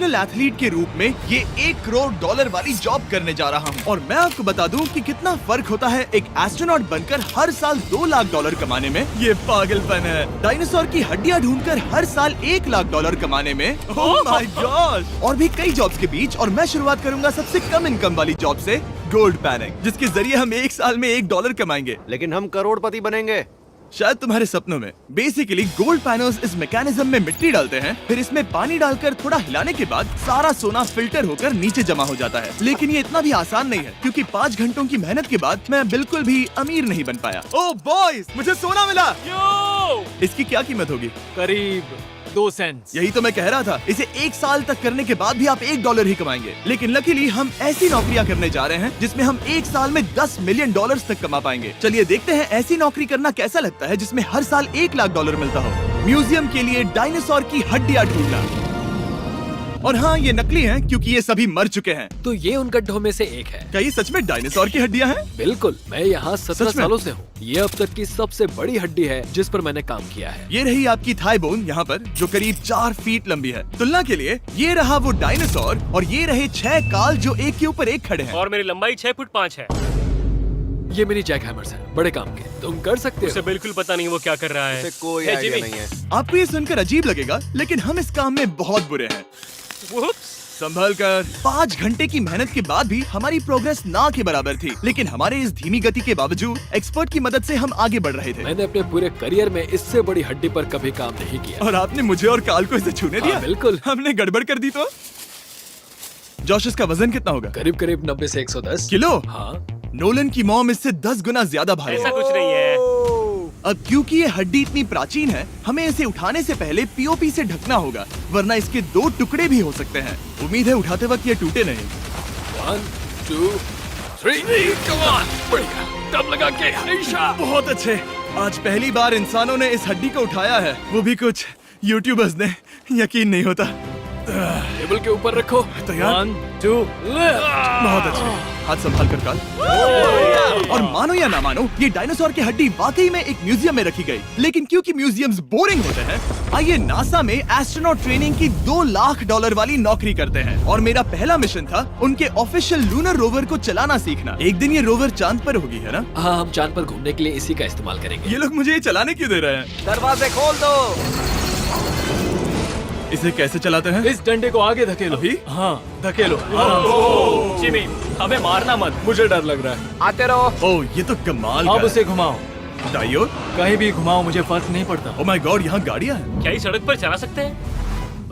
Professional athlete के रूप में ये $1 करोड़ वाली जॉब करने जा रहा हूँ। और मैं आपको बता दूं कि कितना फर्क होता है एक एस्ट्रोनॉट बनकर हर साल $2 लाख कमाने में। ये पागलपन है। डायनासोर की हड्डियाँ ढूंढकर हर साल $1 लाख कमाने में। Oh my God. और भी कई जॉब्स के बीच, और मैं शुरुआत करूंगा सबसे कम इनकम वाली जॉब से, गोल्ड पैनिंग, जिसके जरिए हम एक साल में $1 कमाएंगे। लेकिन हम करोड़पति बनेंगे शायद तुम्हारे सपनों में। बेसिकली गोल्ड पैनर्स इस मैकेनिज्म में मिट्टी डालते हैं, फिर इसमें पानी डालकर थोड़ा हिलाने के बाद सारा सोना फिल्टर होकर नीचे जमा हो जाता है। लेकिन ये इतना भी आसान नहीं है, क्योंकि 5 घंटों की मेहनत के बाद मैं बिल्कुल भी अमीर नहीं बन पाया। ओह बॉयज, मुझे सोना मिला। यो! इसकी क्या कीमत होगी? करीब 2 सेंट्स। यही तो मैं कह रहा था। इसे 1 साल तक करने के बाद भी आप $1 ही कमाएंगे। लेकिन लकीली हम ऐसी नौकरियां करने जा रहे हैं जिसमें हम 1 साल में $10 मिलियन तक कमा पाएंगे। चलिए देखते हैं ऐसी नौकरी करना कैसा लगता है जिसमें हर साल $1 लाख मिलता हो। म्यूजियम के लिए डायनासोर की हड्डियां ढूंढना। और हाँ, ये नकली हैं क्योंकि ये सभी मर चुके हैं। तो ये उन गड्ढों में से एक है। क्या ये सच में डायनासोर की हड्डियां हैं? बिल्कुल, मैं यहाँ 17 सच में? सालों से हूँ। ये अब तक की सबसे बड़ी हड्डी है जिस पर मैंने काम किया है। ये रही आपकी थाई बोन यहाँ पर, जो करीब 4 फीट लंबी है। तुलना के लिए ये रहा वो डायनासोर, और ये रहे 6 काल जो एक के ऊपर एक खड़े हैं। और मेरी लंबाई 6 फुट 5 है। ये मेरी जैक हैमर्स है, बड़े काम के। तुम कर सकते उसे हो। बिल्कुल पता नहीं वो क्या कर रहा है। उसे कोई हे, आइडिया जिमी। नहीं है। आपको ये सुनकर अजीब लगेगा, लेकिन हम इस काम में बहुत बुरे हैं। Whoops! संभल कर। 5 घंटे की मेहनत के बाद भी हमारी प्रोग्रेस ना के बराबर थी, लेकिन हमारे इस धीमी गति के बावजूद एक्सपर्ट की मदद से हम आगे बढ़ रहे थे। मैंने अपने पूरे करियर में इससे बड़ी हड्डी पर कभी काम नहीं किया। और आपने मुझे और काल को इसे छूने दिया? हाँ, बिल्कुल। हमने गड़बड़ कर दी तो? जोश, इसका वजन कितना होगा? करीब करीब 90 से 110 किलो? हाँ। नोलन की मॉम इससे 10 गुना ज्यादा भारी ऐसा है। कुछ नहीं है। अब क्योंकि ये हड्डी इतनी प्राचीन है, हमें इसे उठाने से पहले पीओपी से ढकना होगा, वरना इसके 2 टुकड़े भी हो सकते हैं। उम्मीद है उठाते वक्त ये टूटे नहीं। 1 2 3 कम ऑन। बढ़िया, दम लगा के हमेशा। बहुत अच्छे। आज पहली बार इंसानों ने इस हड्डी को उठाया है, वो भी कुछ यूट्यूबर्स ने। यकीन नहीं होता। टेबल के ऊपर रखो। तैयार? 1 2 लिफ्ट। बहुत अच्छे। हाथ संभाल कर काल। और मानो या ना मानो, ये डायनासोर की हड्डी वाकई में एक म्यूजियम में रखी गई। लेकिन क्योंकि म्यूजियम्स बोरिंग होते हैं, आइए नासा में एस्ट्रोनॉट ट्रेनिंग की $2 लाख वाली नौकरी करते हैं। और मेरा पहला मिशन था उनके ऑफिशियल लूनर रोवर को चलाना सीखना। एक दिन ये रोवर चांद पर होगी, है ना? हाँ, हम चांद पर घूमने के लिए इसी का इस्तेमाल करेंगे। ये लोग मुझे ये चलाने क्यों दे रहे हैं? दरवाजे खोल दो। इसे कैसे चलाते हैं? इस डंडे को आगे धकेलो। अभी? हाँ, धकेलो। जिमी, हमें मारना मत। मुझे डर लग रहा है। आते रहो। ओह, ये तो कमाल का अब है। उसे घुमाओ। दाईं ओर? कहीं भी घुमाओ, मुझे फर्क नहीं पड़ता। ओह माय गॉड, यहाँ गाड़ियाँ हैं। क्या इस सड़क पर चला सकते हैं?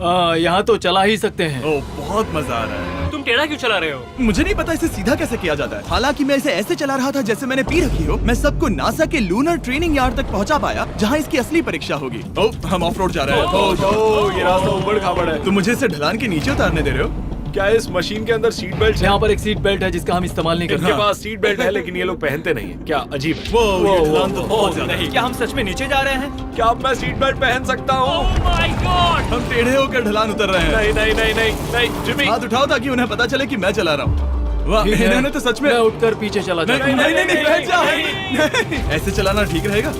यहाँ तो चला ही सकते हैं। ओह, बहुत मजा आ रहा है। तुम टेढ़ा क्यों चला रहे हो? मुझे नहीं पता इसे सीधा कैसे किया जाता है। हालांकि मैं इसे ऐसे चला रहा था जैसे मैंने पी रखी हो। मैं सबको नासा के लूनर ट्रेनिंग यार्ड तक पहुंचा पाया, जहां इसकी असली परीक्षा होगी। ओह, हम ऑफ रोड जा रहे हैं। ओह, ये रास्ता ऊबड़ खाबड़ है। तुम मुझे इसे ढलान के नीचे उतारने दे रहे हो? क्या इस मशीन के अंदर सीट बेल्ट है? यहाँ पर एक सीट बेल्ट है जिसका हम इस्तेमाल नहीं करते। इनके पास सीट बेल्ट है लेकिन ये लोग पहनते नहीं है। क्या अजीब है। वो ये ढलान तो बहुत ज्यादा है। क्या हम सच में नीचे जा रहे हैं? क्या अब मैं सीट बेल्ट पहन सकता हूँ? Oh my God! हम टेढ़े होकर ढलान उतर रहे हैं। नहीं नहीं नहीं नहीं नहीं जिमी। हाथ उठाओ ताकि उन्हें पता चले कि मैं चला रहा हूँ। वाह, ठीक है। इन्होंने तो सच में। मैं उठकर पीछे चला नहीं जाता नहीं हूँ। नहीं, बैठ जा। नहीं, ऐसे चलाना ठीक रहेगा?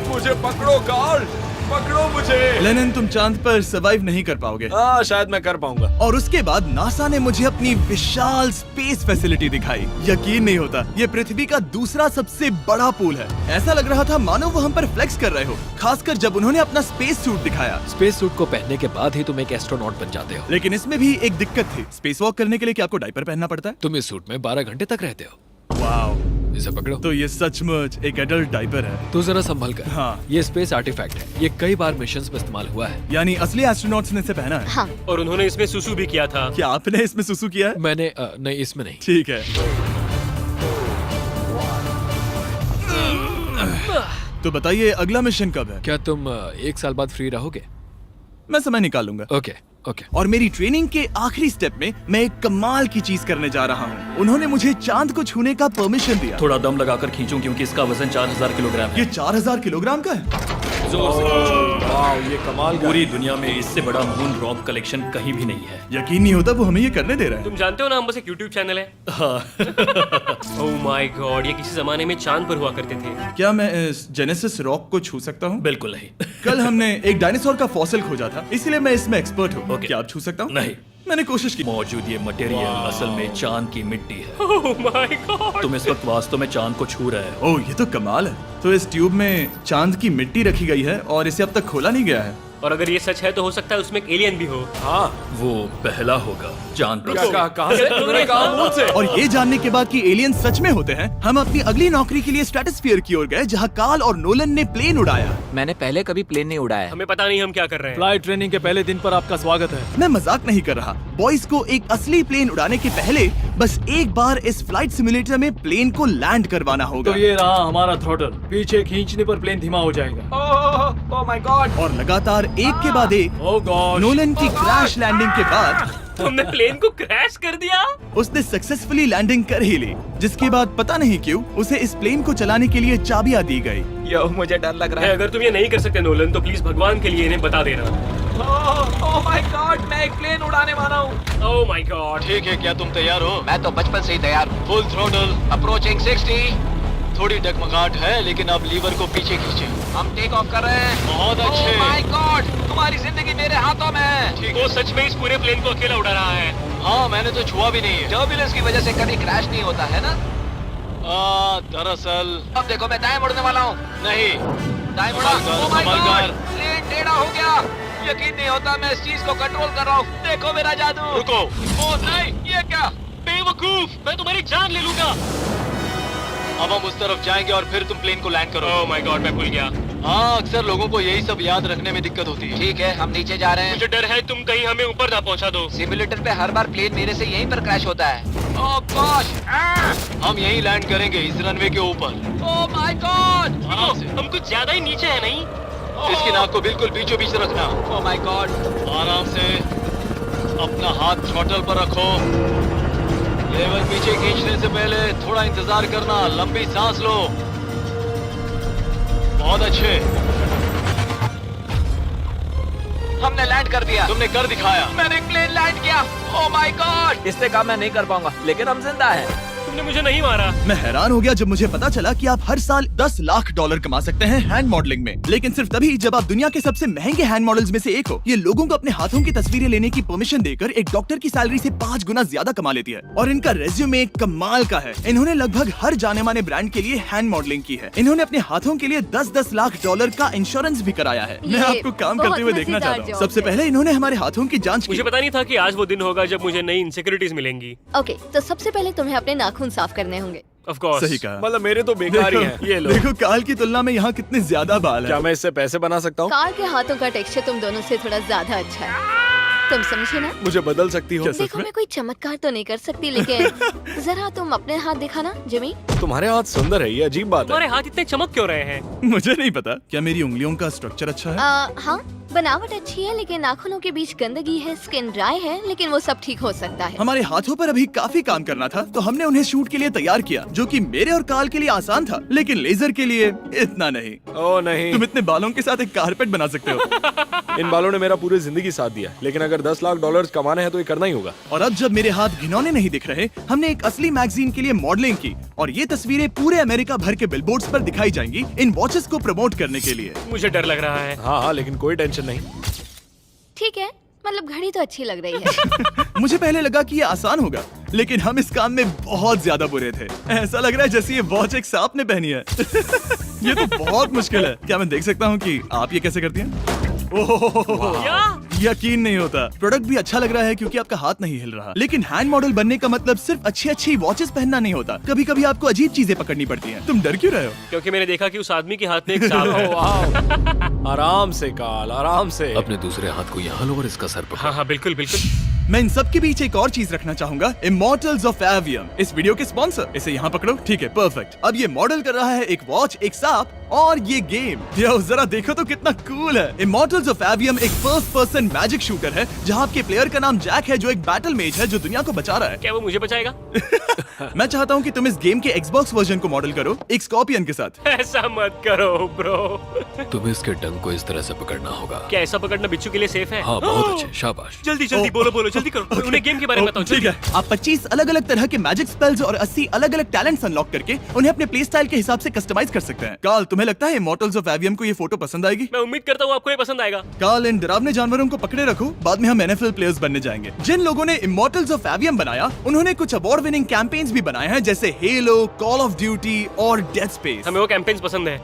मुझे पकड़ो कार्ल, पकड़ो मुझे। लेनिन, तुम चांद पर सर्वाइव नहीं कर पाओगे। हाँ, शायद मैं कर पाऊंगा। और उसके बाद नासा ने मुझे अपनी विशाल स्पेस फैसिलिटी दिखाई। यकीन नहीं होता, ये पृथ्वी का दूसरा सबसे बड़ा पूल है। ऐसा लग रहा था मानो वो हम पर फ्लेक्स कर रहे हो, खासकर जब उन्होंने अपना स्पेस सूट दिखाया। स्पेस सूट को पहनने के बाद ही तुम एक एस्ट्रोनॉट बन जाते हो। लेकिन इसमें भी एक दिक्कत थी। स्पेस वॉक करने के लिए क्या आपको डायपर पहनना पड़ता है? तुम इस सूट में 12 घंटे तक रहते हो। वाओ, इसे पकड़ो। तो ये सचमुच एक एडल्ट डायपर है। तो जरा संभल कर। हाँ। ये स्पेस आर्टिफैक्ट है। ये कई बार मिशंस में इस्तेमाल हुआ है। यानी असली एस्ट्रोनॉट्स ने इसे पहना है। हाँ। और उन्होंने इसमें सुसु भी किया था। क्या आपने इसमें सुसु किया है? मैंने नहीं, इसमें नहीं। ठीक है। तो बताइए अगला मिशन कब है? क्या तुम 1 साल बाद फ्री रहोगे? मैं समय निकाल लूंगा। Okay okay. और मेरी ट्रेनिंग के आखिरी स्टेप में मैं एक कमाल की चीज करने जा रहा हूँ। उन्होंने मुझे चांद को छूने का परमिशन दिया। थोड़ा दम लगाकर खींचूं क्योंकि इसका वजन 4000 किलोग्राम है। ये 4000 किलोग्राम का है। जोर से खींचो। वाह, ये कमाल का पूरी दुनिया में इससे बड़ा मून रॉक कलेक्शन कहीं भी नहीं है। यकीन नहीं होता वो हमें ये करने दे रहा है। तुम जानते हो ना, हम बस एक YouTube चैनल है। Oh my God! ये किसी जमाने में चांद पर हुआ करते थे। क्या मैं इस जेनेसिस रॉक को छू सकता हूँ? बिल्कुल नहीं। कल हमने एक डायनासोर का फॉसिल खोजा था, इसीलिए मैं इसमें एक्सपर्ट हूँ। ओके। क्या आप छू सकता हूँ? नहीं। मैंने कोशिश की। मौजूद ये मटेरियल असल में चांद की मिट्टी है। Oh my God. तुम इस वक्त वास्तव में चांद को छू रहे हो। ओह, ये तो कमाल है। तो इस ट्यूब में चांद की मिट्टी रखी गई है और इसे अब तक खोला नहीं गया है। और अगर ये सच है तो हो सकता है उसमें एक एलियन भी हो। हाँ, वो पहला होगा चांद पर। क्या कहा से? तुमने कहा मुंह से। और ये जानने के बाद कि एलियन सच में होते हैं, हम अपनी अगली नौकरी के लिए स्ट्रेटोस्फीयर की ओर गए, जहाँ कार्ल और नोलन ने प्लेन उड़ाया। मैंने पहले कभी प्लेन नहीं उड़ाया। हमें पता नहीं हम क्या कर रहे हैं। फ्लाइट ट्रेनिंग के पहले दिन पर आपका स्वागत है। मैं मजाक नहीं कर रहा। बॉयज को एक असली प्लेन उड़ाने के पहले बस एक बार इस फ्लाइट सिमुलेटर में प्लेन को लैंड करवाना होगा। तो ये रहा हमारा थ्रॉटल। पीछे खींचने पर प्लेन धीमा हो जाएगा। Oh my God. और लगातार एक के बाद एक ओह गॉड। नोलन की क्रैश लैंडिंग के बाद तुमने प्लेन को क्रैश कर दिया। उसने सक्सेसफुली लैंडिंग कर ही ली, जिसके बाद पता नहीं क्यों उसे इस प्लेन को चलाने के लिए चाबियां दी गई। यो, मुझे डर लग रहा है। अगर तुम ये नहीं कर सकते नोलन तो प्लीज भगवान के लिए इन्हें बता देना। ओह माय गॉड, मैं एक प्लेन उड़ाने वाला हूँ। Oh my God. ठीक है, क्या तुम तैयार हो? मैं तो बचपन से ही तैयार हूँ। Full throttle. अप्रोचिंग 60। थोड़ी डगमगाहट है, लेकिन अब लीवर को पीछे खींचे। हम टेक ऑफ कर रहे हैं। बहुत अच्छे। ओह माय गॉड, तुम्हारी जिंदगी मेरे हाथों में है। ठीक वो है। सच में इस पूरे प्लेन को अकेला उड़ा रहा है। हाँ, मैंने तो छुआ भी नहीं है। टर्बुलेंस की वजह से कभी क्रैश नहीं होता है ना। दरअसल अब देखो, मैं दाएं मुड़ने वाला हूँ। नहीं। दाएं मुड़ा। संभल कर, ओह माय संभल गॉड, कर। प्लेन टेढ़ा हो गया। यकीन नहीं होता मैं इस चीज को कंट्रोल कर रहा हूँ। देखो मेरा जादू। रुको। ओह नहीं, ये क्या? बेवकूफ, मैं तुम्हारी जान ले लूंगा। अब हम उस तरफ जाएंगे और फिर तुम प्लेन को लैंड करो। ओह माय गॉड, मैं भूल गया। हाँ, अक्सर लोगों को यही सब याद रखने में दिक्कत होती है। ठीक है, हम नीचे जा रहे हैं। मुझे डर है तुम कहीं हमें ऊपर ना पहुंचा दो। सिमुलेटर पे हर बार प्लेन मेरे से यहीं पर क्रैश होता है। ओह गॉश। हम यहीं लैंड करेंगे, इस रनवे के ऊपर। Oh my God. आराम से। हम कुछ ज्यादा ही नीचे है नहीं? इसकी नाक को बिल्कुल बीचों बीच रखना। Oh my God. आराम से अपना हाथ थ्रॉटल पर रखो। लेवल पीछे खींचने से पहले थोड़ा इंतजार करना। लंबी सांस लो। बहुत अच्छे। हमने लैंड कर दिया। तुमने कर दिखाया। मैंने प्लेन लैंड किया। Oh my God. इससे काम मैं नहीं कर पाऊंगा, लेकिन हम जिंदा हैं। तुमने मुझे नहीं मारा। मैं हैरान हो गया जब मुझे पता चला कि आप हर साल 10 लाख डॉलर कमा सकते हैं हैंड मॉडलिंग में, लेकिन सिर्फ तभी जब आप दुनिया के सबसे महंगे हैंड मॉडल्स में से एक हो। ये लोगों को अपने हाथों की तस्वीरें लेने की परमिशन देकर एक डॉक्टर की सैलरी से 5 गुना ज्यादा कमा लेती है। और इनका रेज्यूमे कमाल का है। इन्होंने लगभग हर जाने माने ब्रांड के लिए हैंड मॉडलिंग की है। इन्होंने अपने हाथों के लिए 10-10 लाख डॉलर का इंश्योरेंस भी कराया है। मैं आपको काम करते हुए देखना चाहता हूँ। सबसे पहले इन्होंने हमारे हाथों की जाँच की। मुझे पता नहीं था कि आज वो दिन होगा जब मुझे नई इनसिक्योरिटीज मिलेंगी। ओके, तो सबसे पहले तुम्हें अपने नाखून साफ करने होंगे। Of course. सही कहा। मतलब मेरे तो बेकार ही हैं। ये लो। देखो काल की तुलना में यहाँ कितने ज्यादा बाल क्या हैं। मैं इससे पैसे बना सकता हूँ? कार के हाथों का टेक्सचर तुम दोनों से थोड़ा ज्यादा अच्छा है। तुम समझे ना? मुझे बदल सकती हो? देखो, मैं कोई चमत्कार तो नहीं कर सकती, लेकिन जरा तुम अपने हाथ दिखाना जिमी। तुम्हारे हाथ सुंदर है, ये अजीब बात तुम्हारे है। हाथ इतने चमक क्यों रहे हैं? मुझे नहीं पता। क्या मेरी उंगलियों का स्ट्रक्चर अच्छा है? हाँ, बनावट अच्छी है, लेकिन नाखूनों के बीच गंदगी है, स्किन ड्राई है, लेकिन वो सब ठीक हो सकता है। हमारे हाथों पर अभी काफी काम करना था, तो हमने उन्हें शूट के लिए तैयार किया, जो कि मेरे और काल के लिए आसान था, लेकिन लेजर के लिए इतना नहीं। ओह नहीं। तुम इतने बालों के साथ एक कारपेट बना सकते हो। इन बालों ने मेरा पूरी जिंदगी साथ दिया, लेकिन अगर 10 लाख डॉलर कमाने हैं तो ये करना ही होगा। और अब जब मेरे हाथ घिनौने नहीं दिख रहे, हमने एक असली मैगजीन के लिए मॉडलिंग की, और ये तस्वीरें पूरे अमेरिका भर के बिलबोर्ड्स पर दिखाई जाएंगी इन वॉचेस को प्रमोट करने के लिए। मुझे डर लग रहा है। हाँ, लेकिन कोई टेंशन नहीं। ठीक है, मतलब घड़ी तो अच्छी लग रही है। मुझे पहले लगा कि ये आसान होगा, लेकिन हम इस काम में बहुत ज्यादा बुरे थे। ऐसा लग रहा है जैसे ये वॉच एक सांप ने पहनी है। ये तो बहुत मुश्किल है। क्या मैं देख सकता हूँ कि आप ये कैसे करती हैं? ओह, क्या? यकीन नहीं होता। प्रोडक्ट भी अच्छा लग रहा है क्योंकि आपका हाथ नहीं हिल रहा। लेकिन हैंड मॉडल बनने का मतलब सिर्फ अच्छी वॉचेस पहनना नहीं होता। कभी कभी आपको अजीब चीजें पकड़नी पड़ती हैं। तुम डर क्यों रहे हो? क्योंकि मैंने देखा कि उस आदमी के हाथ में एक सांप है। आराम से काल, आराम से। अपने दूसरे हाथ को यहाँ लो और इसका सर पकड़ो। हाँ हाँ, बिल्कुल बिल्कुल। मैं इन सब के बीच एक और चीज रखना चाहूंगा, इमॉर्टल्स ऑफ एवियम, इस वीडियो के स्पॉन्सर। इसे यहाँ पकड़ो। ठीक है, परफेक्ट। अब ये मॉडल कर रहा है एक वॉच, एक सांप और ये गेम। यो, जरा देखो तो कितना कूल है। इमॉर्टल्स ऑफ एवियम एक फर्स्ट पर्सन मैजिक शूटर है, जहाँ आपके प्लेयर का नाम जैक है, जो एक बैटल मेज है जो दुनिया को बचा रहा है। क्या वो मुझे बचाएगा? मैं चाहता हूँ कि तुम इस गेम के Xbox वर्जन को मॉडल करो, एक स्कॉर्पियन के साथ। ऐसा मत करो ब्रो। तुम्हें इसके डंक को इस तरह से पकड़ना होगा। क्या ऐसा पकड़ना बिच्छू के लिए सेफ है? हाँ, बहुत अच्छे, शाबाश। जल्दी जल्दी बोलो जल्दी करो। उन्हें गेम के बारे में बताओ। ठीक है, आप 25 अलग अलग तरह के मैजिक स्पेल्स और 80 अलग अलग टैलेंट्स अनलॉक करके उन्हें अपने प्ले स्टाइल के हिसाब से कस्टमाइज कर सकते हैं। काल, तुम्हें तुम्हें लगता है इमॉर्टल्स ऑफ एवियम को ये फोटो पसंद आएगी? मैं उम्मीद करता हूँ आपको ये पसंद आएगा। काल, इन डरावने जानवरों को पकड़े रखो, बाद में हम NFL प्लेयर्स बनने जाएंगे। जिन लोगों ने इमॉर्टल्स ऑफ एवियम बनाया, उन्होंने कुछ अवार्ड विनिंग कैंपेन्स भी बनाए हैं, जैसे हेलो, कॉल ऑफ ड्यूटी और डेड स्पेस। हमें वो कैंपेन्स पसंद है।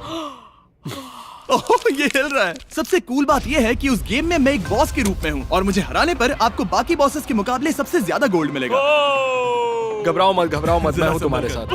ओह, ये हिल रहा है। सबसे कूल बात ये है कि उस गेम में मैं एक बॉस के रूप में हूँ और मुझे हराने पर आपको बाकी बॉसेस के मुकाबले सबसे ज्यादा गोल्ड मिलेगा। घबराओ मत, मैं हूँ तुम्हारे साथ।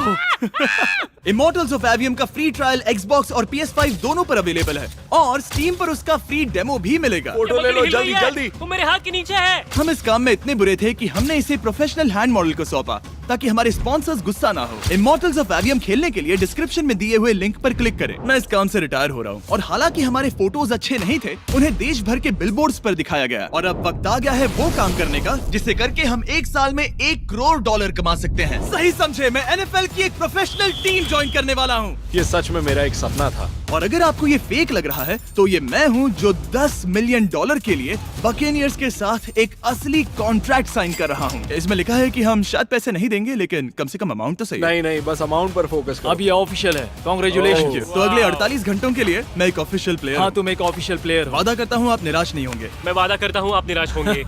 इमॉर्टल्स ऑफ एवियम का फ्री ट्रायल Xbox और PS5 दोनों पर अवेलेबल है और Steam पर उसका फ्री डेमो भी मिलेगा। फोटो ले लो जल्दी जल्दी। वो मेरे हाथ के नीचे है। हम इस काम में इतने बुरे थे कि हमने इसे प्रोफेशनल हैंड मॉडल को सौंपा ताकि हमारे स्पॉन्सर्स गुस्सा ना हो। इमॉर्टल्स ऑफ एवियम खेलने के लिए डिस्क्रिप्शन में दिए हुए लिंक पर क्लिक करें। मैं इस काम से रिटायर हो रहा हूँ और हालांकि हमारे फोटोज अच्छे नहीं थे, उन्हें देश भर के बिलबोर्ड्स पर दिखाया गया और अब वक्त आ गया है वो काम करने का जिसे करके हम एक साल में $1 करोड़ कमा सकते हैं। सही समझे, मैं NFL की एक प्रोफेशनल टीम ज्वाइन करने वाला हूँ। ये सच में मेरा एक सपना था। और अगर आपको ये फेक लग रहा है तो ये मैं हूँ जो $10 मिलियन के लिए बकेनियर्स के साथ एक असली कॉन्ट्रैक्ट साइन कर रहा हूँ। इसमें लिखा है कि हम शायद पैसे नहीं देंगे, लेकिन कम से कम अमाउंट तो सही है। नहीं, बस अमाउंट पर फोकस करो। अब ये ऑफिशियल है। कांग्रेचुलेशन। तो अगले 48 घंटों के लिए मैं एक ऑफिशियल प्लेयर हाँ, हूँ। तुम एक ऑफिशियल प्लेयर हो। वादा करता हूँ आप निराश नहीं होंगे। मैं वादा करता हूँ आप निराश होंगे।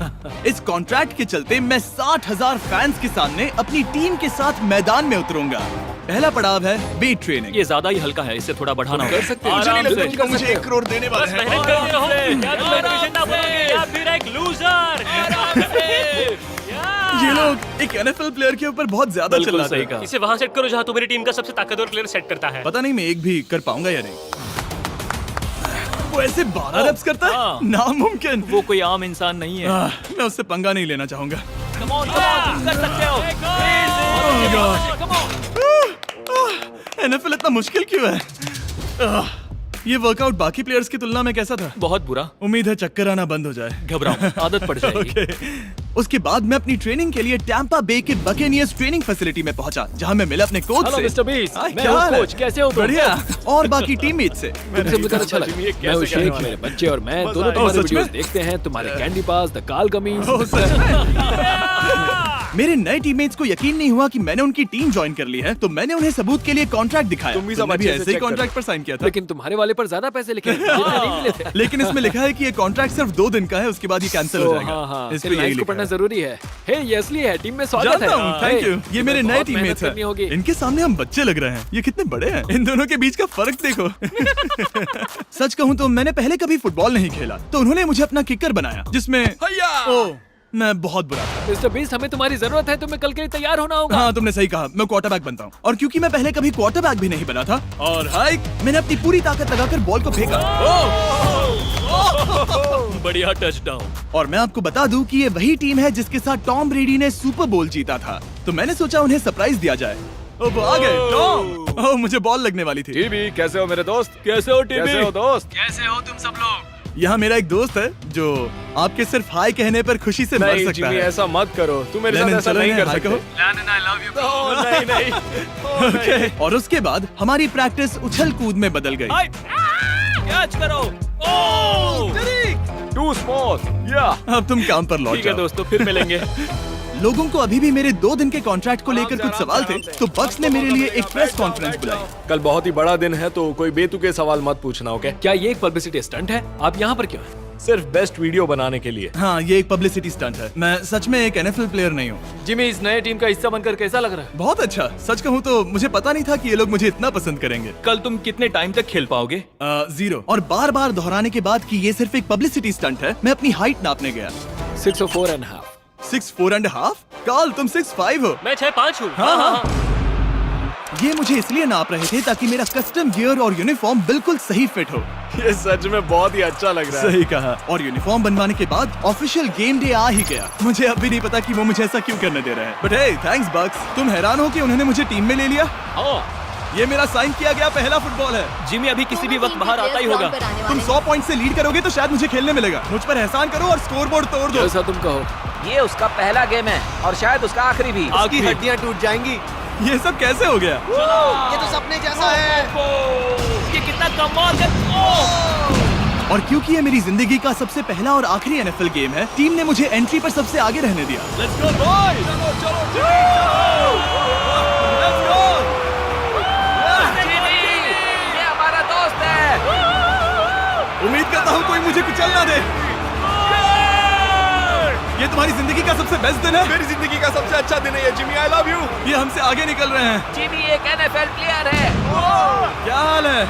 इस कॉन्ट्रैक्ट के चलते मैं 60,000 फैंस के सामने अपनी टीम के साथ मैदान में उतरूंगा। पहला पड़ाव है वेट ट्रेनिंग। ये ज्यादा ही हल्का है, इससे थोड़ा बढ़ाना कर होगा। सकते हैं। मुझे नहीं लगता आराम कि से। मुझे 1 करोड़ देने वाले बस हैं। मेहनत करते रहो। या तुम मोटिवेशन ना बनोगे या फिर एक लूजर। ये लोग एक NFL प्लेयर के ऊपर बहुत ज्यादा बिल्कुल चिल्लाते सही हैं। कहा। इसे वहाँ सेट करो जहाँ तुम्हारी टीम का सबसे ताकतवर प्लेयर सेट करता है। पता नहीं मैं एक भी कर पाऊंगा या नहीं। वो ऐसे 12 reps करता हाँ। है, नामुमकिन। वो कोई आम इंसान नहीं है। मैं उससे पंगा नहीं लेना चाहूंगा। Come on, तुम कर सकते हो। NFL इतना मुश्किल क्यों है? ये वर्कआउट बाकी प्लेयर्स की तुलना में कैसा था? बहुत बुरा। उम्मीद है चक्कर आना बंद हो जाए। घबराओ मत, आदत पड़ जाएगी। ओके। उसके बाद मैं अपनी ट्रेनिंग के लिए टैंपा बे के बकेनियर्स ट्रेनिंग फैसिलिटी में पहुंचा, जहां मैं मिला अपने कोच हेलो से। मिस्टर बीस, हाँ, मैं क्या हूँ हाल है? कोच, कैसे हो तुम? बढ़िया। और बाकी टीममेट से। तुमसे मिलकर अच्छा लगा। मैं हूँ शेख, मेरे बच्चे और मैं दोनों तुम्हारे सच में? वीडियोस देखते हैं। तुम्हारे कैंडी पास, द काल कमीज। ओह, सच में? मेरे नए टीममेट्स को यकीन नहीं हुआ कि मैंने उनकी टीम ज्वाइन कर ली है, तो मैंने उन्हें सबूत के लिए कॉन्ट्रैक्ट दिखाया। तुम भी सब तुमने भी अच्छे से ऐसे ही check करो। कॉन्ट्रैक्ट पर साइन किया था। लेकिन तुम्हारे वाले पर ज्यादा पैसे लिखे नहीं मिले थे। लेकिन इसमें लिखा है कि ये कॉन्ट्रैक्ट सिर्फ 2 दिन का है, उसके बाद ये कैंसिल हो जाएगा। हाँ, इस पे फिर यही लाइन्स को लिखा पढ़ना है। जरूरी है। हे, ये असली है, टीम में स्वागत है। जानता हूँ, थैंक यू। ये मेरे नए बहुत मेहनत टीममेट्स करनी होगी। हैं। इनके सामने हम बच्चे लग रहे हैं। ये कितने बड़े हैं। इन दोनों के बीच का फर्क देखो। सच कहूँ तो मैंने पहले कभी फुटबॉल नहीं खेला, तो उन्होंने मुझे अपना किकर बनाया, जिसमें ओह, मैं बहुत बुरा था। मिस्टर बीस, हमें तुम्हारी जरूरत है। तुम्हें कल के लिए तैयार होना होगा। हाँ, तुमने सही कहा। मैं क्वार्टरबैक बनता हूँ और क्योंकि मैं पहले कभी क्वार्टरबैक भी नहीं बना था और हाइक, मैंने अपनी पूरी ताकत लगाकर बॉल को फेंका। बढ़िया टचडाउन। और मैं आपको बता दूं कि ये वही टीम है जिसके साथ टॉम ब्रेडी ने सुपर बोल जीता था, तो मैंने सोचा उन्हें सरप्राइज दिया जाए। ओ, वो आ गए टॉम। ओह, मुझे बॉल लगने वाली थी। टीबी, कैसे हो मेरे दोस्त? कैसे हो टीबी? कैसे हो दोस्त? कैसे हो तुम सब लोग? यहाँ मेरा एक दोस्त है जो आपके सिर्फ हाय कहने पर खुशी से मर नहीं सकता जिमी, है। ऐसा मत करो। तुम मेरे साथ लेनिन, ऐसा चलो नहीं ना, कर हाय सकते। कहो। I love you. ओह, नहीं। ओके। और उसके बाद हमारी प्रैक्टिस उछल कूद में बदल गई। कैच करो। ओह! Too small. या अब तुम काम पर लौट ठीक है जाओ। दोस्तों, फिर मिलेंगे। लोगों को अभी भी मेरे 2 दिन के कॉन्ट्रैक्ट को लेकर कुछ सवाल थे, तो बक्स ने मेरे लिए एक प्रेस कॉन्फ्रेंस बुलाई। कल बहुत ही बड़ा दिन है, तो कोई बेतुके सवाल मत पूछना, ओके? क्या ये एक पब्लिसिटी स्टंट है? आप यहाँ पर क्यों हैं? सिर्फ बेस्ट वीडियो बनाने के लिए। हाँ, ये एक पब्लिसिटी स्टंट है। मैं सच में एक NFL प्लेयर नहीं हूँ। जिमी, इस नए टीम का हिस्सा बनकर कैसा लग रहा है? बहुत अच्छा। सच कहूँ तो मुझे पता नहीं था कि ये लोग मुझे इतना पसंद करेंगे। कल तुम कितने टाइम तक खेल पाओगे? 0। और बार बार दोहराने के बाद कि ये सिर्फ एक पब्लिसिटी स्टंट है, मैं अपनी हाइट नापने गया। 6'4.5". 6'4.5"? काल, तुम 6'5" हो। मैं 6'5" हूँ। हाँ। ये मुझे इसलिए नाप रहे थे ताकि मेरा कस्टम गियर और यूनिफॉर्म बिल्कुल सही फिट हो। ये सच में बहुत ही अच्छा लग रहा है। सही कहा। और यूनिफॉर्म बनवाने के बाद ऑफिशियल गेम डे आ ही गया। मुझे अब भी नहीं पता कि वो मुझे ऐसा क्यों करने दे रहे हैं। बट हे, थैंक्स बक्स। तुम हैरान हो कि उन्होंने मुझे टीम में ले लिया? ये मेरा साइन किया गया पहला फुटबॉल है। जिमी अभी किसी भी वक्त बाहर आता ही होगा। तुम 100 पॉइंट से लीड करोगे तो शायद मुझे खेलने मिलेगा। मुझ पर एहसान करो और स्कोर बोर्ड तोड़ दो। जैसा तुम कहो। ये उसका पहला गेम है और शायद उसका आखिरी भी। उसकी हड्डियां टूट जाएंगी। ये सब कैसे हो गया? ये तो सपने जैसा है। ये कितना कमाल है। और क्योंकि ये मेरी जिंदगी का सबसे पहला और आखिरी NFL गेम है, टीम ने मुझे एंट्री पर सबसे आगे रहने दिया। Let's go boys. ये हमारा दोस्त उम्मीद करता हूँ कोई मुझे कुचल ना दे। ये तुम्हारी जिंदगी का सबसे बेस्ट दिन है। मेरी जिंदगी का सबसे अच्छा दिन है ये, जिमी। I love you. ये हमसे आगे निकल रहे हैं। जिमी एक NFL प्लेयर है। क्या हाल है?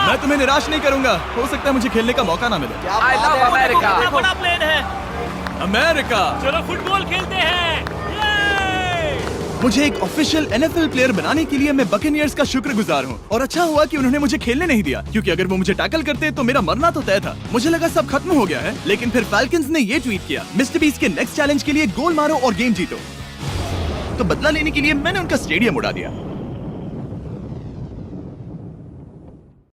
मैं तुम्हें निराश नहीं करूंगा। हो सकता है मुझे खेलने का मौका ना मिले। I love America. बड़ा प्लेन है। अमेरिका। चलो फुटबॉल खेलते हैं। मुझे एक ऑफिशियल NFL प्लेयर बनाने के लिए मैं बकेनियर्स का शुक्रगुजार हूँ। और अच्छा हुआ कि उन्होंने मुझे खेलने नहीं दिया, क्योंकि अगर वो मुझे टैकल करते तो मेरा मरना तो तय था। मुझे लगा सब खत्म हो गया है, लेकिन फिर फैल्कन्स ने ये ट्वीट किया, मिस्टर बीस्ट के नेक्स्ट चैलेंज के लिए गोल मारो और गेम जीतो। तो बदला लेने के लिए मैंने उनका स्टेडियम उड़ा दिया।